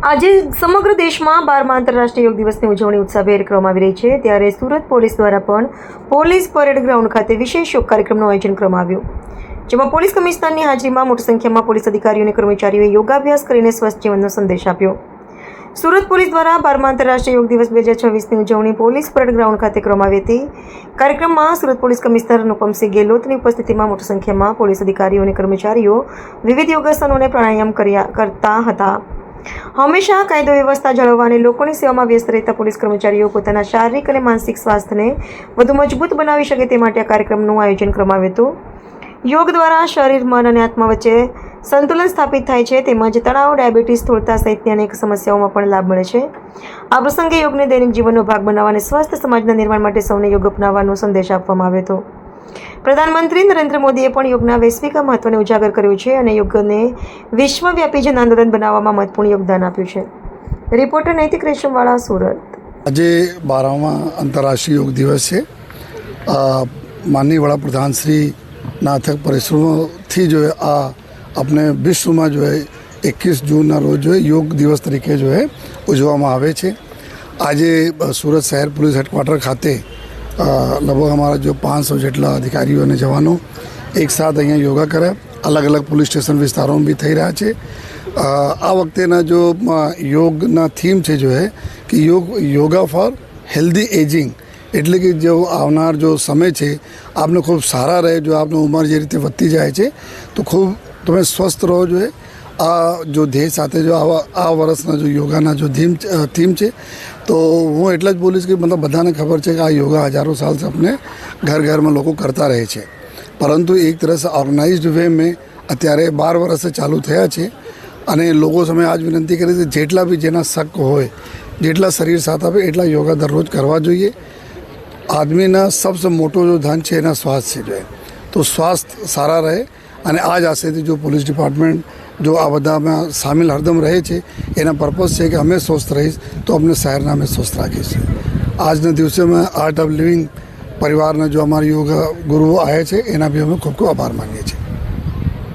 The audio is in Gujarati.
આજે સમગ્ર દેશમાં 12મા આંતરરાષ્ટ્રીય યોગ દિવસની ઉજવણી ઉત્સાહભેર કરવામાં આવી રહી છે, ત્યારે સુરત પોલીસ દ્વારા પણ પોલીસ પરેડ ગ્રાઉન્ડ ખાતે વિશેષ યોગ કાર્યક્રમનું આયોજન કરવામાં આવ્યું, જેમાં પોલીસ કમિશનરની હાજરીમાં મોટી સંખ્યામાં પોલીસ અધિકારીઓ અને કર્મચારીઓએ યોગાભ્યાસ કરીને સ્વસ્થ જીવનનો સંદેશ આપ્યો. સુરત પોલીસ દ્વારા 12મા આંતરરાષ્ટ્રીય યોગ દિવસ 2026ની ઉજવણી પોલીસ પરેડ ગ્રાઉન્ડ ખાતે કરવામાં આવી હતી. કાર્યક્રમમાં સુરત પોલીસ કમિશનર અનુપમસિંહ ગેહલોતની ઉપસ્થિતિમાં મોટી સંખ્યામાં પોલીસ અધિકારીઓ અને કર્મચારીઓ વિવિધ યોગાસનો અને પ્રાણાયામ કરતા હતા. હંમેશા કાયદો વ્યવસ્થા જાળવવા અને લોકોની સેવામાં વ્યસ્ત રહેતા પોલીસ કર્મચારીઓ પોતાના શારીરિક અને માનસિક સ્વાસ્થ્યને વધુ મજબૂત બનાવી શકે તે માટે આ કાર્યક્રમનું આયોજન કરવામાં આવ્યું હતું. યોગ દ્વારા શરીર, મન અને આત્મા વચ્ચે સંતુલન સ્થાપિત થાય છે, તેમજ તણાવ, ડાયાબિટીસ, સ્થૂળતા સહિતની અનેક સમસ્યાઓમાં પણ લાભ મળે છે. આ પ્રસંગે યોગને દૈનિક જીવનનો ભાગ બનાવવા અને સ્વસ્થ સમાજના નિર્માણ માટે સૌને યોગ અપનાવવાનો સંદેશ આપવામાં આવ્યો હતો. પ્રધાનમંત્રી નરેન્દ્ર મોદીએ પણ યોગના વૈશ્વિક મહત્વને ઉજાગર કર્યું છે અને યોગને વિશ્વવ્યાપી જન આંદોલન બનાવવામાં મહત્વપૂર્ણ યોગદાન આપ્યું છે. રિપોર્ટર નૈતિક રેશમવાળા, સુરત. આજે 12મા આંતરરાષ્ટ્રીય યોગ દિવસ છે. માનનીય વડાપ્રધાન શ્રીના અથક પરિશ્રમોથી જો આ આપણે વિશ્વમાં જો 21 જૂનના રોજ જો યોગ દિવસ તરીકે જો ઉજવવામાં આવે છે. આજે સુરત શહેર પોલીસ હેડક્વાર્ટર ખાતે લગભગ અમારા જો 500 જેટલા અધિકારીઓ અને જવાનો એક સાથ અહીંયા યોગા કર્યા. અલગ અલગ પોલીસ સ્ટેશન વિસ્તારોમાં બી થઈ રહ્યા છે. આ વખતેના જો યોગના થીમ છે જો કે યોગા ફોર હેલ્ધી એજિંગ, એટલે કે જો આવનાર જો સમય છે આપને ખૂબ સારા રહે. જો આપની ઉંમર જે રીતે વધતી જાય છે તો ખૂબ તમે સ્વસ્થ રહો જોઈએ. આ જો ધ્યેય સાથે જો આ વર્ષના જો યોગાના જો થીમ છે, તો હું એટલે જ બોલીશ કે મતલબ બધાને ખબર છે કે આ યોગા હજારો સાલથી આપણે ઘરમાં લોકો કરતા રહે છે, પરંતુ એક તરફ ઓર્ગેનાઇઝ્ડ વે મેં અત્યારે 12 વર્ષથી ચાલુ થયા છે. અને લોકો સામે આજ વિનંતી કરી છે જેટલા બી જેના શક હોય, જેટલા શરીર સાથ આપે એટલા યોગા દરરોજ કરવા જોઈએ. આદમીના સબસે મોટો જો ધન છે એના સ્વાસ્થ્ય છે, તો સ્વાસ્થ્ય સારા રહે. અને આ જ આશયથી જો પોલીસ ડિપાર્ટમેન્ટ જો આ બધામાં સામેલ હરદમ રહે છે, એના પર્પઝ છે કે અમે સ્વસ્થ રહીશ તો અમને શહેરના અમે સ્વસ્થ રાખીશું. આજના દિવસે અમે આર્ટ ઓફ લિવિંગ પરિવારના જો અમારા યોગા ગુરુઓ આવ્યા છે એના બી અમે ખૂબ ખૂબ આભાર માનીએ છીએ.